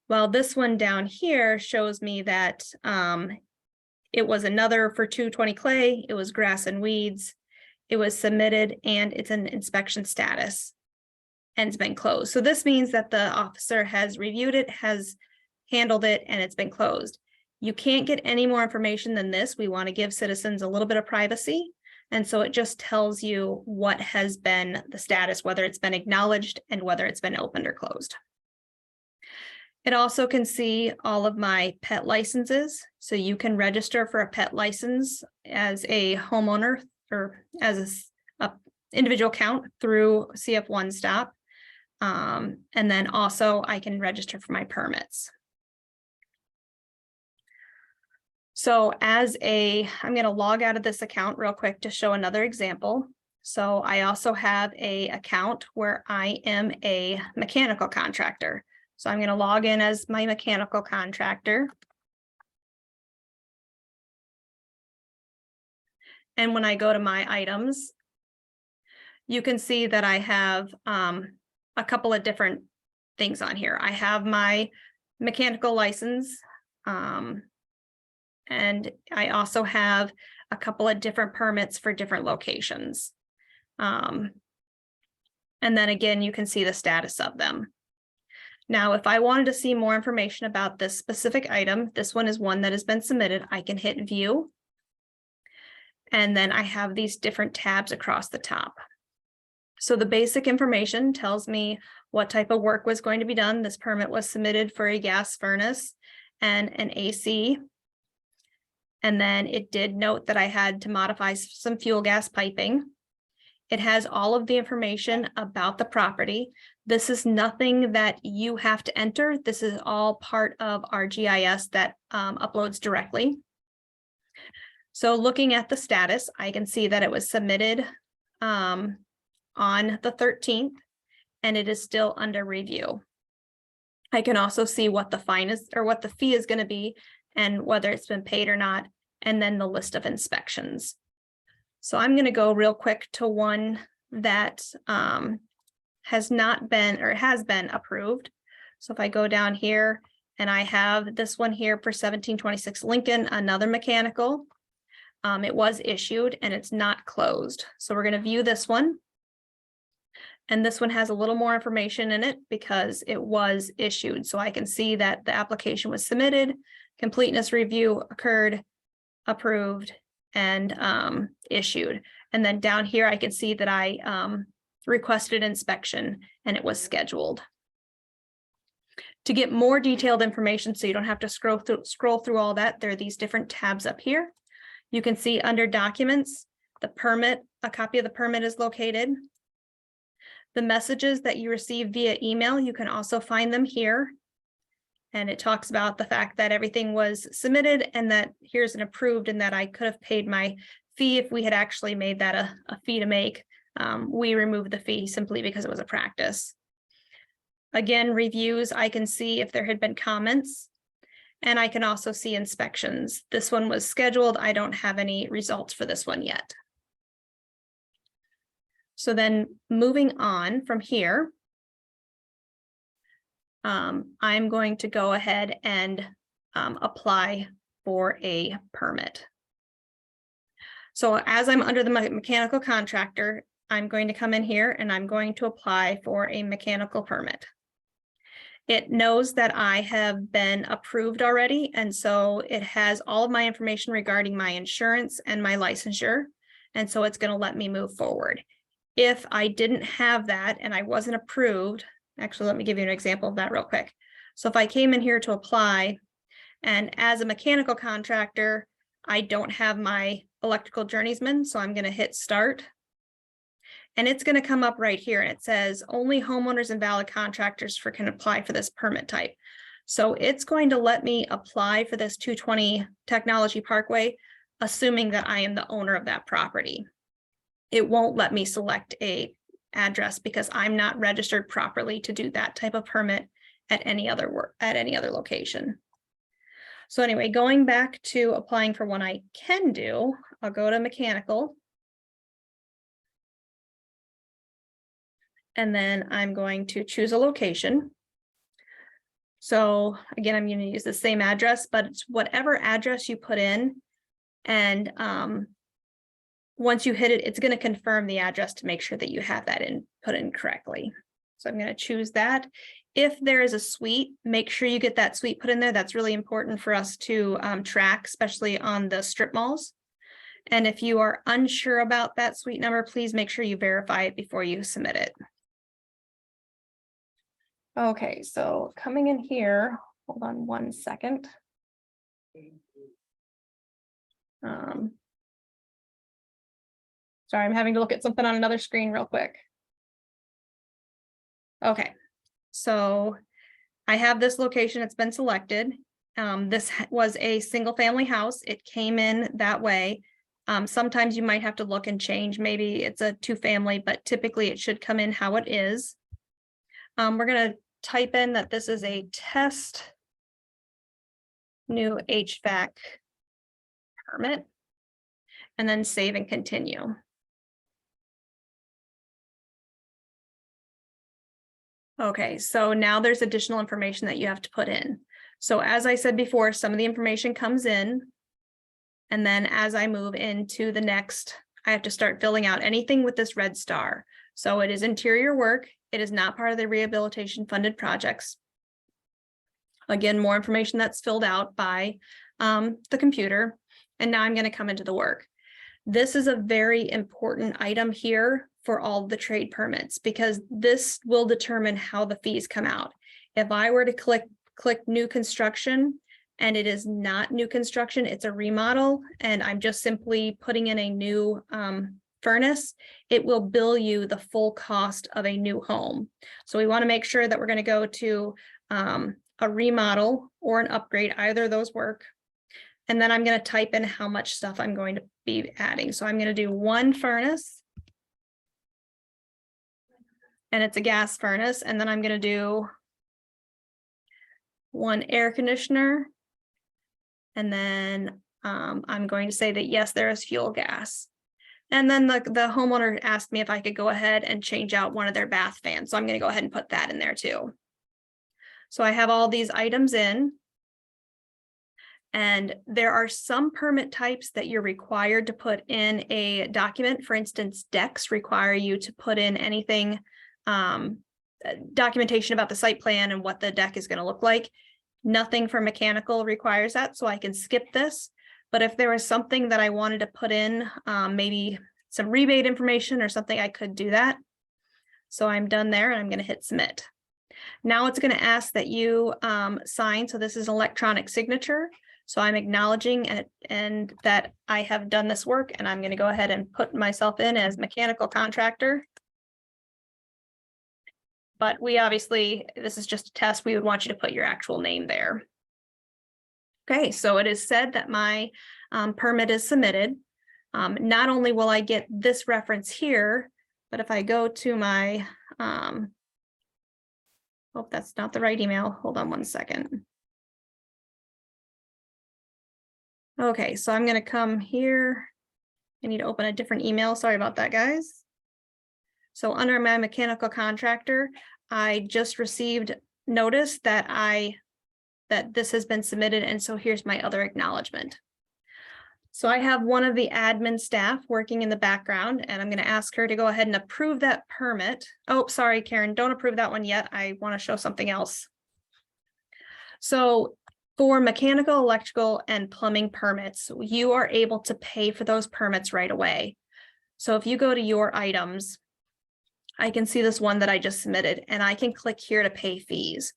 Well, this one down here shows me that it was another for 220 clay, it was grass and weeds, it was submitted, and it's an inspection status and it's been closed. So this means that the officer has reviewed it, has handled it, and it's been closed. You can't get any more information than this. We want to give citizens a little bit of privacy. And so it just tells you what has been the status, whether it's been acknowledged and whether it's been opened or closed. It also can see all of my pet licenses. So you can register for a pet license as a homeowner or as a individual account through CF1Stop. And then also I can register for my permits. So I'm going to log out of this account real quick to show another example. So I also have an account where I am a mechanical contractor. So I'm going to log in as my mechanical contractor. And when I go to my items, you can see that I have a couple of different things on here. I have my mechanical license, and I also have a couple of different permits for different locations. And then again, you can see the status of them. Now, if I wanted to see more information about this specific item, this one is one that has been submitted, I can hit view. And then I have these different tabs across the top. So the basic information tells me what type of work was going to be done. This permit was submitted for a gas furnace and an AC. And then it did note that I had to modify some fuel gas piping. It has all of the information about the property. This is nothing that you have to enter. This is all part of our GIS that uploads directly. So looking at the status, I can see that it was submitted on the 13th, and it is still under review. I can also see what the fine is or what the fee is going to be and whether it's been paid or not, and then the list of inspections. So I'm going to go real quick to one that has not been or has been approved. So if I go down here and I have this one here for 1726 Lincoln, another mechanical, it was issued and it's not closed. So we're going to view this one. And this one has a little more information in it because it was issued. So I can see that the application was submitted, completeness review occurred, approved, and issued. And then down here, I can see that I requested inspection and it was scheduled. To get more detailed information, so you don't have to scroll through all that, there are these different tabs up here. You can see under documents, the permit, a copy of the permit is located. The messages that you receive via email, you can also find them here. And it talks about the fact that everything was submitted and that here's an approved and that I could have paid my fee if we had actually made that a fee to make. We removed the fee simply because it was a practice. Again, reviews, I can see if there had been comments, and I can also see inspections. This one was scheduled. I don't have any results for this one yet. So then moving on from here, I'm going to go ahead and apply for a permit. So as I'm under the mechanical contractor, I'm going to come in here and I'm going to apply for a mechanical permit. It knows that I have been approved already, and so it has all of my information regarding my insurance and my licensure, and so it's going to let me move forward. If I didn't have that and I wasn't approved, actually, let me give you an example of that real quick. So if I came in here to apply, and as a mechanical contractor, I don't have my electrical journeyman, so I'm going to hit start. And it's going to come up right here, and it says only homeowners and valid contractors can apply for this permit type. So it's going to let me apply for this 220 Technology Parkway, assuming that I am the owner of that property. It won't let me select a address because I'm not registered properly to do that type of permit at any other location. So anyway, going back to applying for one I can do, I'll go to mechanical. And then I'm going to choose a location. So again, I'm going to use the same address, but it's whatever address you put in. And once you hit it, it's going to confirm the address to make sure that you have that put in correctly. So I'm going to choose that. If there is a suite, make sure you get that suite put in there. That's really important for us to track, especially on the strip malls. And if you are unsure about that suite number, please make sure you verify it before you submit it. Okay, so coming in here, hold on one second. Sorry, I'm having to look at something on another screen real quick. Okay, so I have this location, it's been selected. This was a single family house. It came in that way. Sometimes you might have to look and change. Maybe it's a 2-family, but typically it should come in how it is. We're going to type in that this is a test new HVAC permit, and then save and continue. Okay, so now there's additional information that you have to put in. So as I said before, some of the information comes in, and then as I move into the next, I have to start filling out anything with this red star. So it is interior work. It is not part of the rehabilitation funded projects. Again, more information that's filled out by the computer. And now I'm going to come into the work. This is a very important item here for all the trade permits, because this will determine how the fees come out. If I were to click new construction and it is not new construction, it's a remodel, and I'm just simply putting in a new furnace, it will bill you the full cost of a new home. So we want to make sure that we're going to go to a remodel or an upgrade, either of those work. And then I'm going to type in how much stuff I'm going to be adding. So I'm going to do 1 furnace, and it's a gas furnace. And then I'm going to do 1 air conditioner. And then I'm going to say that, yes, there is fuel gas. And then the homeowner asked me if I could go ahead and change out one of their bath fans. So I'm going to go ahead and put that in there too. So I have all these items in. And there are some permit types that you're required to put in a document. For instance, decks require you to put in anything, documentation about the site plan and what the deck is going to look like. Nothing for mechanical requires that, so I can skip this. But if there was something that I wanted to put in, maybe some rebate information or something, I could do that. So I'm done there, and I'm going to hit submit. Now it's going to ask that you sign. So this is electronic signature. So I'm acknowledging and that I have done this work, and I'm going to go ahead and put myself in as mechanical contractor. But we obviously, this is just a test. We would want you to put your actual name there. Okay, so it is said that my permit is submitted. Not only will I get this reference here, but if I go to my, oh, that's not the right email. Hold on one second. Okay, so I'm going to come here. I need to open a different email. Sorry about that, guys. So under my mechanical contractor, I just received notice that this has been submitted, and so here's my other acknowledgement. So I have one of the admin staff working in the background, and I'm going to ask her to go ahead and approve that permit. Oh, sorry, Karen, don't approve that one yet. I want to show something else. So for mechanical, electrical, and plumbing permits, you are able to pay for those permits right away. So if you go to your items, I can see this one that I just submitted, and I can click here to pay fees.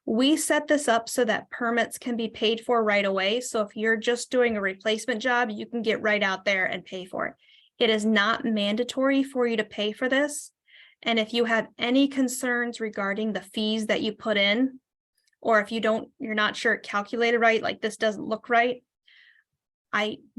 We set this up so that permits can be paid for right away. So if you're just doing a replacement job, you can get right out there and pay for it. It is not mandatory for you to pay for this. And if you have any concerns regarding the fees that you put in, or if you're not sure it calculated right, like this doesn't look right,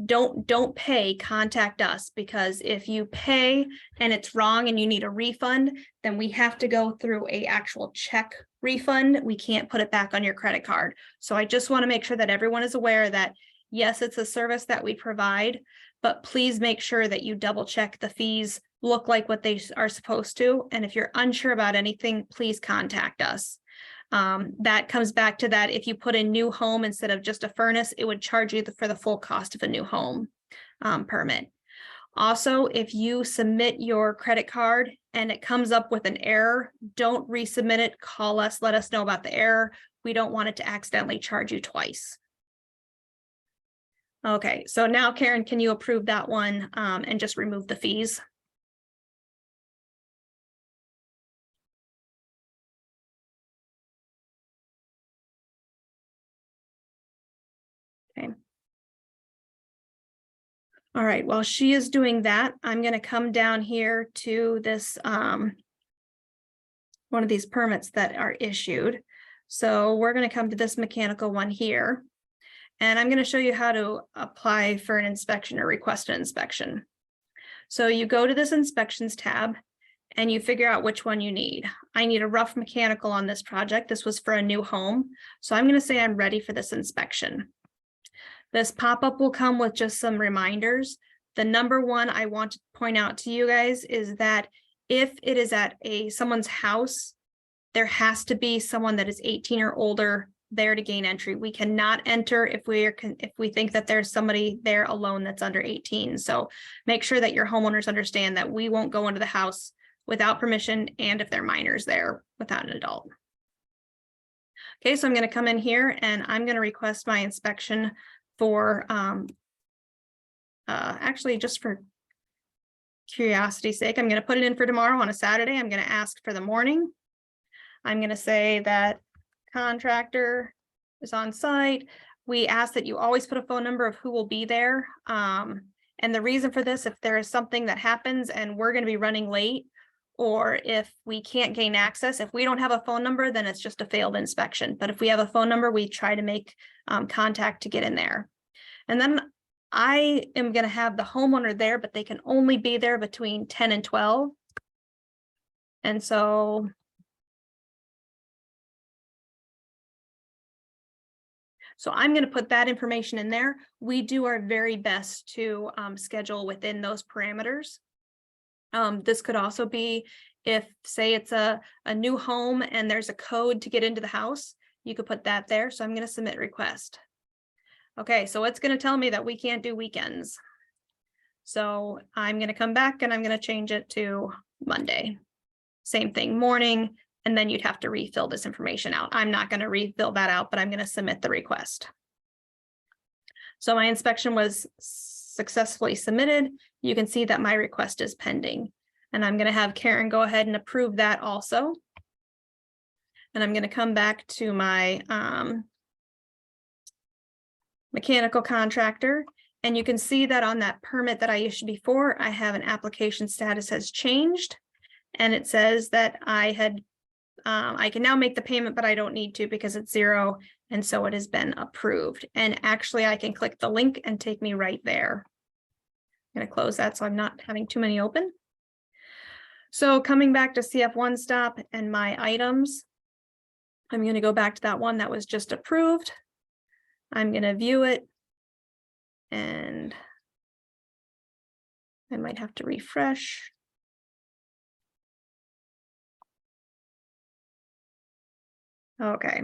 don't pay, contact us, because if you pay and it's wrong and you need a refund, then we have to go through a actual check refund. We can't put it back on your credit card. So I just want to make sure that everyone is aware that, yes, it's a service that we provide, but please make sure that you double check the fees look like what they are supposed to. And if you're unsure about anything, please contact us. That comes back to that if you put a new home instead of just a furnace, it would charge you for the full cost of a new home permit. Also, if you submit your credit card and it comes up with an error, don't resubmit it. Call us, let us know about the error. We don't want it to accidentally charge you twice. Okay, so now Karen, can you approve that one and just remove the fees? Okay. All right, while she is doing that, I'm going to come down here to this one of these permits that are issued. So we're going to come to this mechanical one here, and I'm going to show you how to apply for an inspection or request an inspection. So you go to this inspections tab and you figure out which one you need. I need a rough mechanical on this project. This was for a new home. So I'm going to say I'm ready for this inspection. This pop-up will come with just some reminders. The number one I want to point out to you guys is that if it is at someone's house, there has to be someone that is 18 or older there to gain entry. We cannot enter if we think that there's somebody there alone that's under 18. So make sure that your homeowners understand that we won't go into the house without permission and if they're minors there without an adult. Okay, so I'm going to come in here and I'm going to request my inspection for actually just for curiosity's sake, I'm going to put it in for tomorrow on a Saturday. I'm going to ask for the morning. I'm going to say that contractor is on site. We ask that you always put a phone number of who will be there. And the reason for this, if there is something that happens and we're going to be running late, or if we can't gain access, if we don't have a phone number, then it's just a failed inspection. But if we have a phone number, we try to make contact to get in there. And then I am going to have the homeowner there, but they can only be there between 10 and 12. And so I'm going to put that information in there. We do our very best to schedule within those parameters. This could also be if, say, it's a new home and there's a code to get into the house, you could put that there. So I'm going to submit request. Okay, so it's going to tell me that we can't do weekends. So I'm going to come back and I'm going to change it to Monday. Same thing, morning, and then you'd have to refill this information out. I'm not going to refill that out, but I'm going to submit the request. So my inspection was successfully submitted. You can see that my request is pending. And I'm going to have Karen go ahead and approve that also. And I'm going to come back to my mechanical contractor. And you can see that on that permit that I issued before, I have an application status has changed. And it says that I can now make the payment, but I don't need to because it's 0. And so it has been approved. And actually I can click the link and take me right there. I'm going to close that so I'm not having too many open. So coming back to CF1Stop and my items, I'm going to go back to that one that was just approved. I'm going to view it and I might have to refresh. Okay,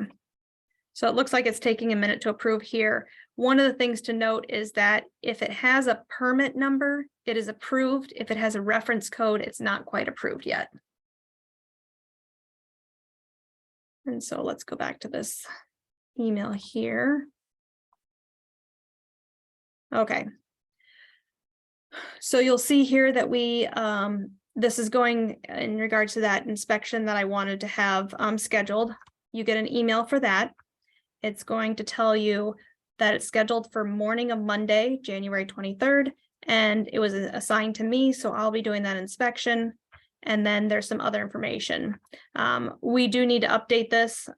so it looks like it's taking a minute to approve here. One of the things to note is that if it has a permit number, it is approved. If it has a reference code, it's not quite approved yet. And so let's go back to this email here. Okay. So you'll see here that we, this is going in regards to that inspection that I wanted to have scheduled. You get an email for that. It's going to tell you that it's scheduled for morning of Monday, January 23rd, and it was assigned to me, so I'll be doing that inspection. And then there's some other information. We do need to update this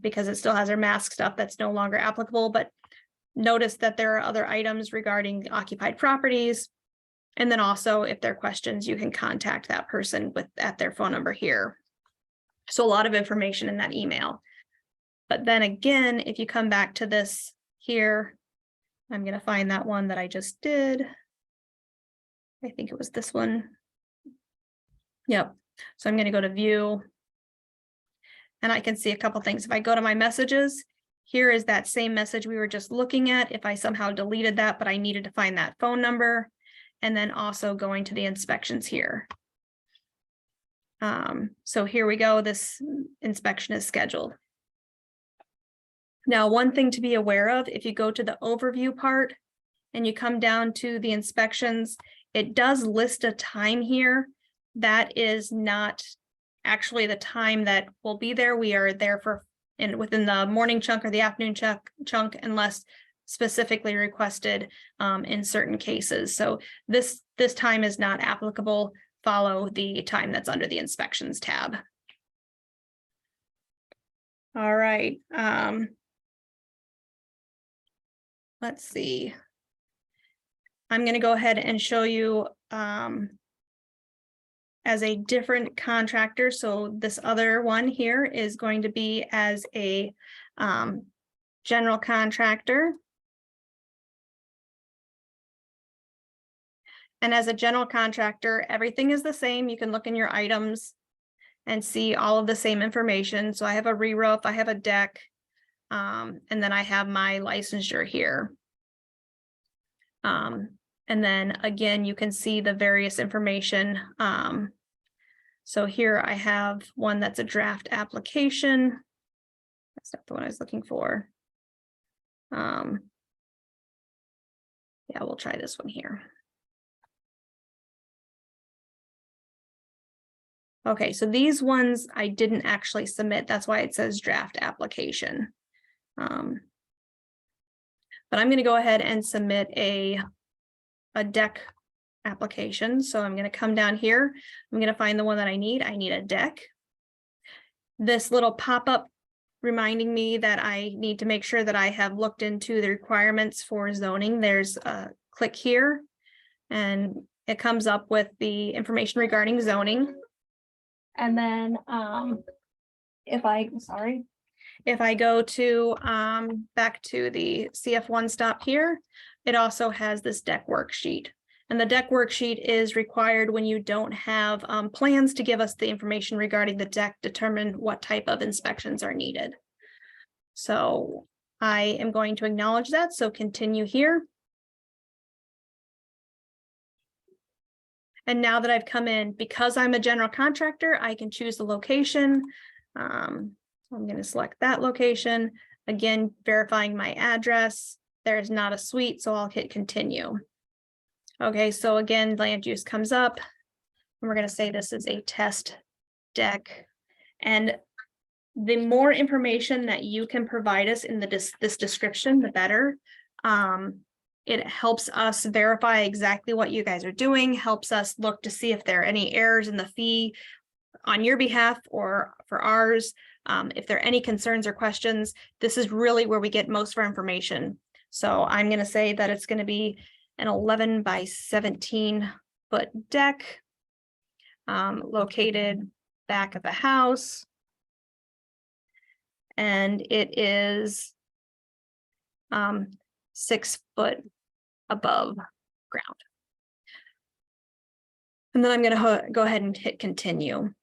because it still has our mask stuff that's no longer applicable, but notice that there are other items regarding occupied properties. And then also, if there are questions, you can contact that person at their phone number here. So a lot of information in that email. But then again, if you come back to this here, I'm going to find that one that I just did. I think it was this one. Yep. So I'm going to go to view. and I can see a couple things. If I go to my messages, here is that same message we were just looking at. If I somehow deleted that, but I needed to find that phone number, and then also going to the inspections here. So here we go. This inspection is scheduled. Now, one thing to be aware of, if you go to the overview part and you come down to the inspections, it does list a time here. That is not actually the time that will be there. We are there for within the morning chunk or the afternoon chunk unless specifically requested in certain cases. So this time is not applicable. Follow the time that's under the inspections tab. All right. Let's see. I'm going to go ahead and show you as a different contractor. So this other one here is going to be as a general contractor. And as a general contractor, everything is the same. You can look in your items and see all of the same information. So I have a re-roof, I have a deck, and then I have my licensure here. And then again, you can see the various information. So here I have one that's a draft application. That's not the one I was looking for. Yeah, we'll try this one here. Okay, so these ones I didn't actually submit. That's why it says draft application. But I'm going to go ahead and submit a deck application. So I'm going to come down here. I'm going to find the one that I need. I need a deck. This little pop-up reminding me that I need to make sure that I have looked into the requirements for zoning. There's a click here and it comes up with the information regarding zoning. And then if I go to back to the CF1Stop here, it also has this deck worksheet. And the deck worksheet is required when you don't have plans to give us the information regarding the deck, determine what type of inspections are needed. So I am going to acknowledge that. So continue here. And now that I've come in, because I'm a general contractor, I can choose the location. I'm going to select that location. Again, verifying my address. There's not a suite, so I'll hit continue. Okay, so again, land use comes up. And we're going to say this is a test deck. And the more information that you can provide us in this description, the better. It helps us verify exactly what you guys are doing, helps us look to see if there are any errors in the fee on your behalf or for ours. If there are any concerns or questions, this is really where we get most of our information. So I'm going to say that it's going to be an 11 by 17 foot deck located back of the house. And it is 6 foot above ground. And then I'm going to go ahead and hit continue.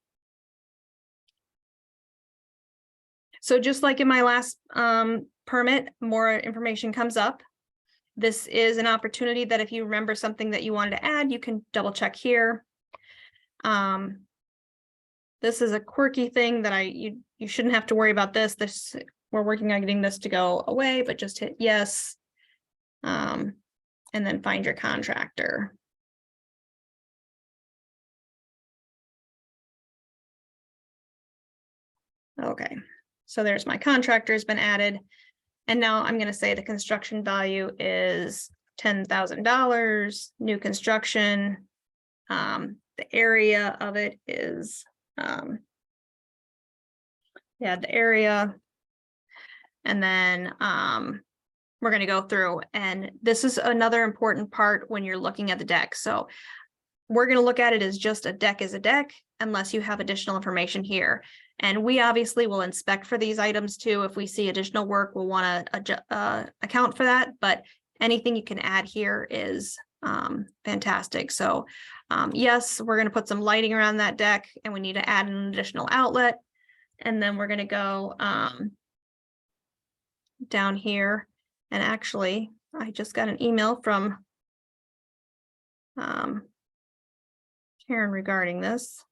So just like in my last permit, more information comes up. This is an opportunity that if you remember something that you wanted to add, you can double check here. This is a quirky thing that you shouldn't have to worry about this. We're working on getting this to go away, but just hit yes. And then find your contractor. Okay, so there's my contractor has been added. And now I'm going to say the construction value is $10,000, new construction. The area of it is, the area. And then we're going to go through, and this is another important part when you're looking at the deck. So we're going to look at it as just a deck is a deck, unless you have additional information here. And we obviously will inspect for these items too. If we see additional work, we'll want to account for that. But anything you can add here is fantastic. So yes, we're going to put some lighting around that deck, and we need to add an additional outlet. And then we're going to go down here. And actually, I just got an email from Karen regarding this.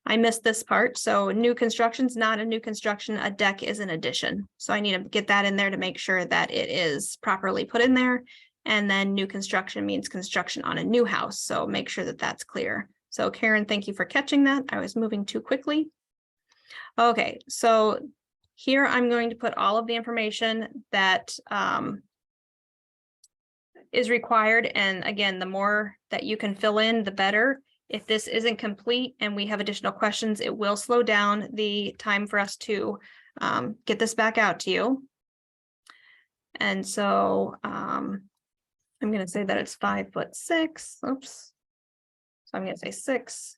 I missed this part. So new construction's not a new construction, a deck is an addition. So I need to get that in there to make sure that it is properly put in there. And then new construction means construction on a new house. So make sure that that's clear. So Karen, thank you for catching that. I was moving too quickly. Okay, so here I'm going to put all of the information that is required. And again, the more that you can fill in, the better. If this isn't complete and we have additional questions, it will slow down the time for us to get this back out to you. And so I'm going to say that it's 5'6". Oops. So I'm going to say 6.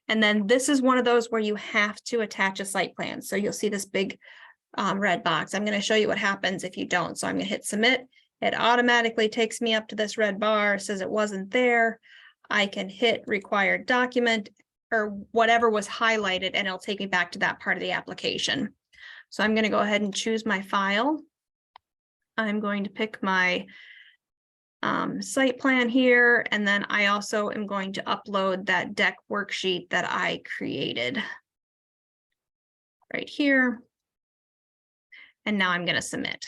And then this is one of those where you have to attach a site plan. So you'll see this big red box. I'm going to show you what happens if you don't. So I'm going to hit submit. It automatically takes me up to this red bar, says it wasn't there. I can hit required document or whatever was highlighted, and it'll take me back to that part of the application. So I'm going to go ahead and choose my file. I'm going to pick my site plan here, and then I also am going to upload that deck worksheet that I created right here. And now I'm going to submit.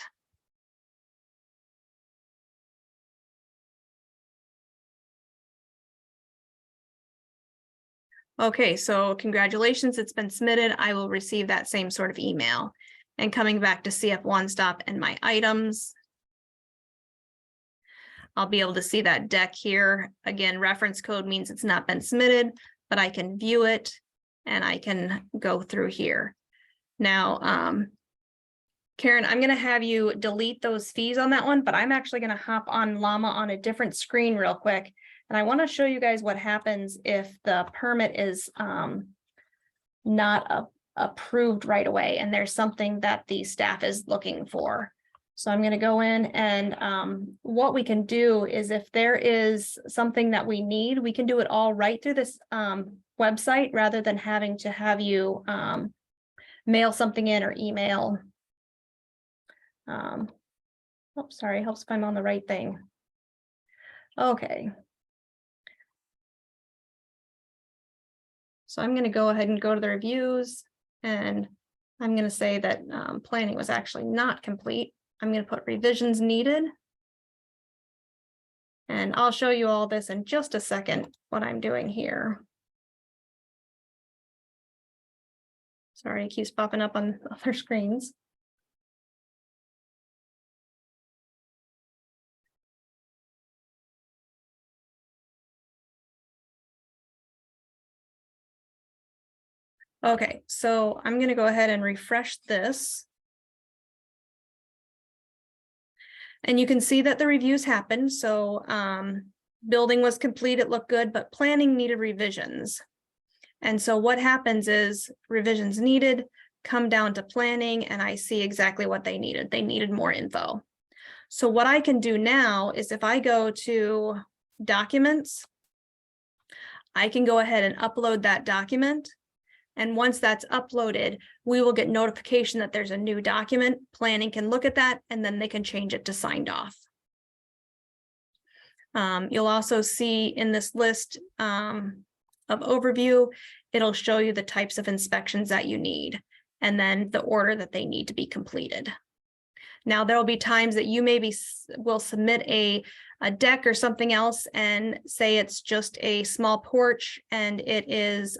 Okay, so congratulations, it's been submitted. I will receive that same sort of email. And coming back to CF1Stop and my items, I'll be able to see that deck here. Again, reference code means it's not been submitted, but I can view it and I can go through here. Now, Karen, I'm going to have you delete those fees on that one, but I'm actually going to hop on Llama on a different screen real quick. And I want to show you guys what happens if the permit is not approved right away and there's something that the staff is looking for. So I'm going to go in, and what we can do is if there is something that we need, we can do it all right through this website rather than having to have you mail something in or email. Oh, sorry, helps if I'm on the right thing. Okay. So I'm going to go ahead and go to the reviews, and I'm going to say that planning was actually not complete. I'm going to put revisions needed. And I'll show you all this in just a second, what I'm doing here. Sorry, it keeps popping up on other screens. Okay, so I'm going to go ahead and refresh this. And you can see that the reviews happened. So building was complete, it looked good, but planning needed revisions. And so what happens is revisions needed, come down to planning, and I see exactly what they needed. They needed more info. So what I can do now is if I go to documents, I can go ahead and upload that document. And once that's uploaded, we will get notification that there's a new document. Planning can look at that, and then they can change it to signed off. You'll also see in this list of overview, it'll show you the types of inspections that you need, and then the order that they need to be completed. Now, there will be times that you maybe will submit a deck or something else and say it's just a small porch and it is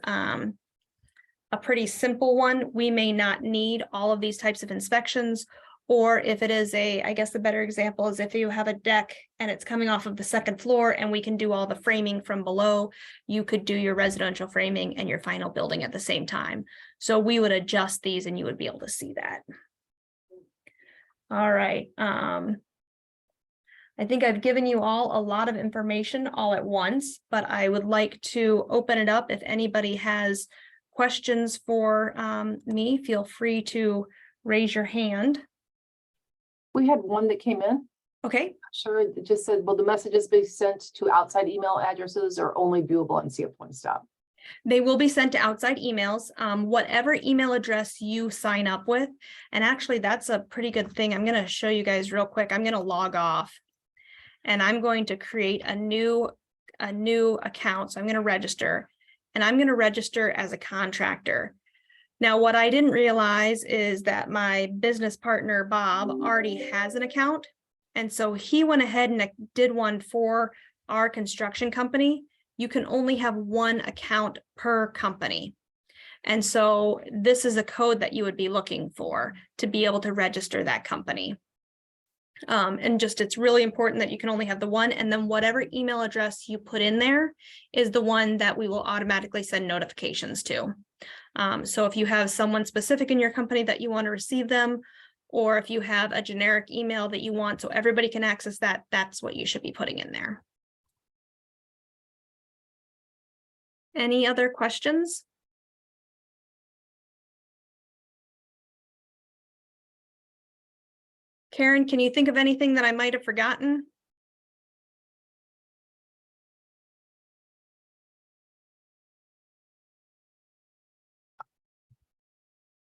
a pretty simple one. We may not need all of these types of inspections. Or if it is I guess the better example is if you have a deck and it's coming off of the second floor and we can do all the framing from below, you could do your residential framing and your final building at the same time. So we would adjust these and you would be able to see that. All right. I think I've given you all a lot of information all at once, but I would like to open it up. If anybody has questions for me, feel free to raise your hand. We had one that came in. Okay. Sure. It just said, will the messages be sent to outside email addresses or only viewable on CF1Stop? They will be sent to outside emails, whatever email address you sign up with. And actually, that's a pretty good thing. I'm going to show you guys real quick. I'm going to log off and I'm going to create a new account. So I'm going to register and I'm going to register as a contractor. Now, what I didn't realize is that my business partner, Bob, already has an account. And so he went ahead and did one for our construction company. You can only have one account per company. And so this is a code that you would be looking for to be able to register that company. And just, it's really important that you can only have the one, and then whatever email address you put in there is the one that we will automatically send notifications to. So if you have someone specific in your company that you want to receive them, or if you have a generic email that you want so everybody can access that, that's what you should be putting in there. Any other questions? Karen, can you think of anything that I might have forgotten?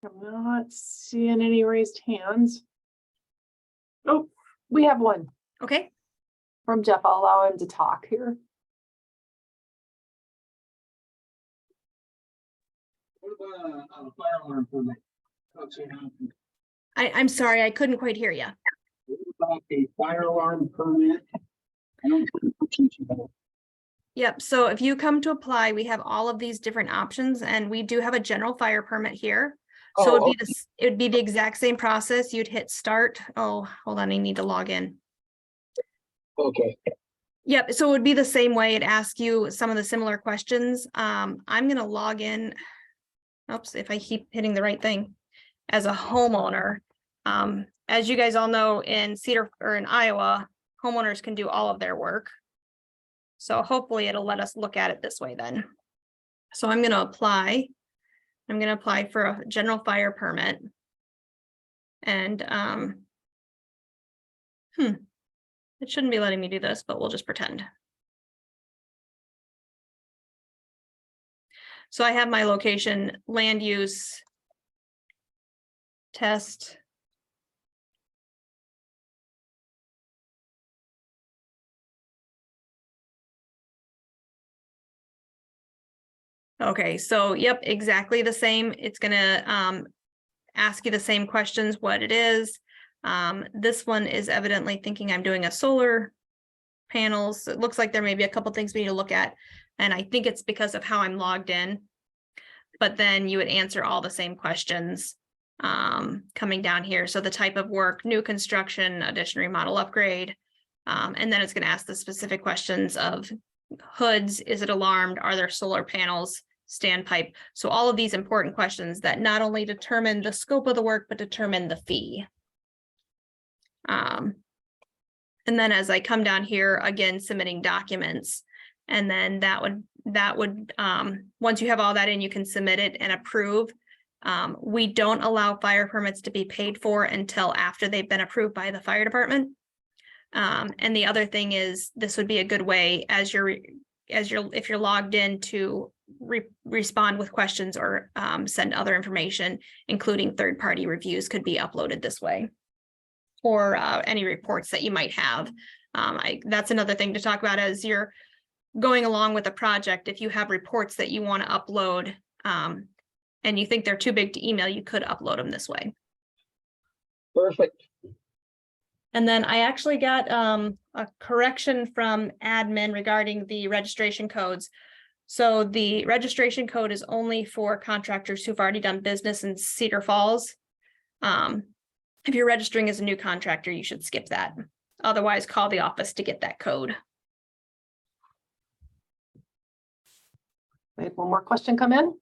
I'm not seeing any raised hands. Oh, we have one Okay, from Jeff. I'll allow him to talk here. What about a fire alarm permit? I'm sorry, I couldn't quite hear you. What about a fire alarm permit? I don't know. Yep, so if you come to apply, we have all of these different options, and we do have a general fire permit here. So Oh, it would be the exact same process. You'd hit start. Oh, hold on, I need to log in. okay. Yep, so it would be the same way. It asks you some of the similar questions. I'm gonna log in. Oops, if I keep hitting the right thing. As a homeowner, as you guys all know, in Cedar or in Iowa, homeowners can do all of their work. So hopefully it'll let us look at it this way then. So I'm gonna apply. I'm gonna apply for a general fire permit. And it shouldn't be letting me do this, but we'll just pretend. So I have my location, land use, test. Okay, so yep, exactly the same. It's gonna ask you the same questions, what it is. This one is evidently thinking I'm doing a solar panels. It looks like there may be a couple things we need to look at. And I think it's because of how I'm logged in. But then you would answer all the same questions coming down here. So the type of work, new construction, addition, remodel, upgrade. And then it's going to ask the specific questions of hoods. Is it alarmed? Are there solar panels? Standpipe. So all of these important questions that not only determine the scope of the work, but determine the fee. And then as I come down here, again, submitting documents. And then that would once you have all that in, you can submit it and approve. We don't allow fire permits to be paid for until after they've been approved by the fire department. And the other thing is, this would be a good way if you're logged in to respond with questions or send other information, including third-party reviews, could be uploaded this way, or any reports that you might have. That's another thing to talk about as you're going along with a project. If you have reports that you want to upload and you think they're too big to email, you could upload them this way. Perfect. And then I actually got a correction from admin regarding the registration codes. So the registration code is only for contractors who've already done business in Cedar Falls. If you're registering as a new contractor, you should skip that. Otherwise, call the office to get that code. We had one more question come in.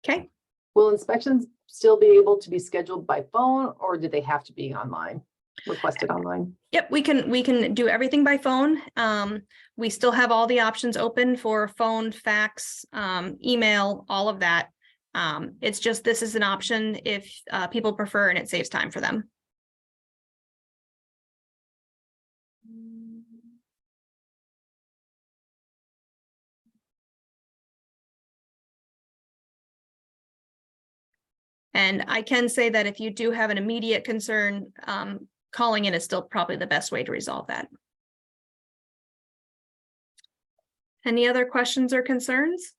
Okay. Will inspections still be able to be scheduled by phone, or do they have to be online, requested online? Yep, we can do everything by phone. We still have all the options open for phone, fax, email, all of that. It's just, this is an option if people prefer and it saves time for them. And I can say that if you do have an immediate concern, calling in is still probably the best way to resolve that. Any other questions or concerns?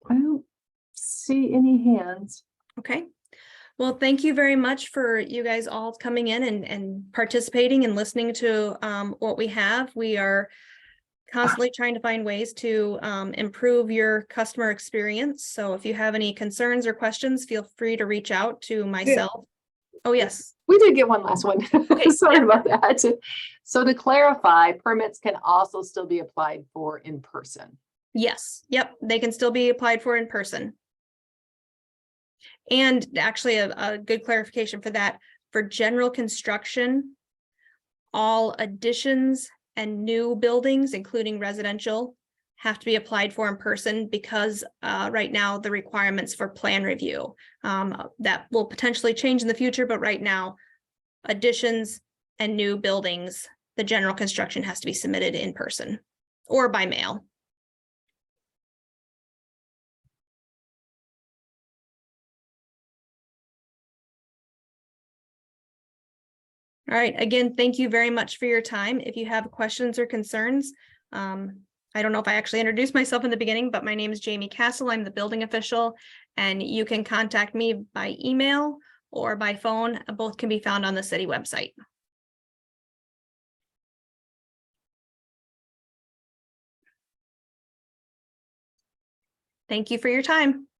I don't see any hands. Okay. Well, thank you very much for you guys all coming in and participating and listening to what we have. We are constantly trying to find ways to improve your customer experience. So if you have any concerns or questions, feel free to reach out to myself. Oh, yes. We did get one last one. Okay. Sorry about that. So to clarify, permits can also still be applied for in person. Yes. Yep. They can still be applied for in person. And actually a good clarification for that, for general construction, all additions and new buildings, including residential, have to be applied for in person because right now the requirements for plan review that will potentially change in the future, but right now additions and new buildings, the general construction has to be submitted in person or by mail. All right, again, thank you very much for your time. If you have questions or concerns, I don't know if I actually introduced myself in the beginning, but my name is Jamie Castle. I'm the building official, and you can contact me by email or by phone. Both can be found on the city website. Thank you for your time.